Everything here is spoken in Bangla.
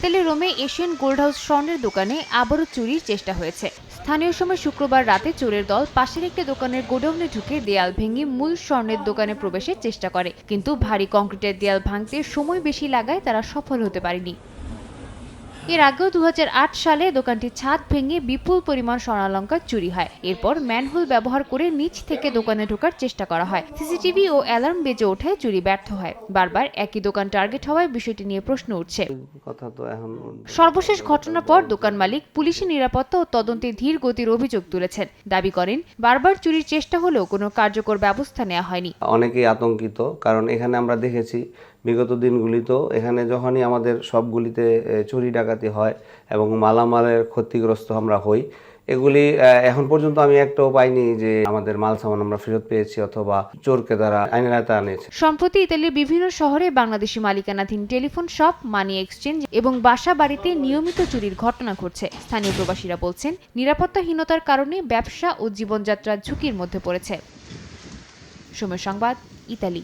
ইতালির রোমে এশিয়ান গোল্ড হাউস স্বর্ণের দোকানে আবারও চুরির চেষ্টা হয়েছে। স্থানীয় সময় শুক্রবার রাতে চোরের দল পাশের একটি দোকানের গোডাউনে ঢুকে দেয়াল ভেঙে মূল স্বর্ণের দোকানে প্রবেশের চেষ্টা করে, কিন্তু ভারী কংক্রিটের দেয়াল ভাঙতে সময় বেশি লাগায় তারা সফল হতে পারেনি। এর আগেও 2008 সালে দোকানটির ছাদ ভেঙে বিপুল পরিমাণ স্বর্ণালংকার চুরি হয়। এরপর ম্যানহোল ব্যবহার করে নিচ থেকে দোকানে ঢোকার চেষ্টা করা হয়। সিসিটিভি ও অ্যালার্ম বেজে ওঠায় চুরি ব্যর্থ হয়। বারবার একই দোকান টার্গেট হওয়ায় বিষয়টি নিয়ে প্রশ্ন উঠছে। সর্বশেষ ঘটনার পর দোকান মালিক পুলিশি নিরাপত্তা ও তদন্তে ধীর গতির অভিযোগ তুলেছেন। দাবি করেন, বারবার চুরির চেষ্টা হলেও কোনো কার্যকর ব্যবস্থা নেওয়া হয়নি। অনেকেই আতঙ্কিত, কারণ এখানে আমরা দেখেছি বিগত দিনগুলিতেও এখানে যখনই আমাদের সবগুলিতে চুরি ডাকাতি হয় এবং মালামালের ক্ষতিগ্রস্ত আমরা হই, এগুলি এখন পর্যন্ত আমি একটাও পাইনি যে আমাদের মাল সামান আমরা ফেরত পেয়েছি অথবা চোরকে তারা আইনের আওতায় আনেছে। সম্প্রতি ইতালির বিভিন্ন শহরে বাংলাদেশি মালিকানাধীন টেলিফোন শপ, মানি এক্সচেঞ্জ এবং বাসা বাড়িতে নিয়মিত চুরির ঘটনা ঘটছে। স্থানীয় প্রবাসীরা বলছেন, নিরাপত্তাহীনতার কারণে ব্যবসা ও জীবনযাত্রা ঝুঁকির মধ্যে পড়েছে। সময় সংবাদ, ইতালি।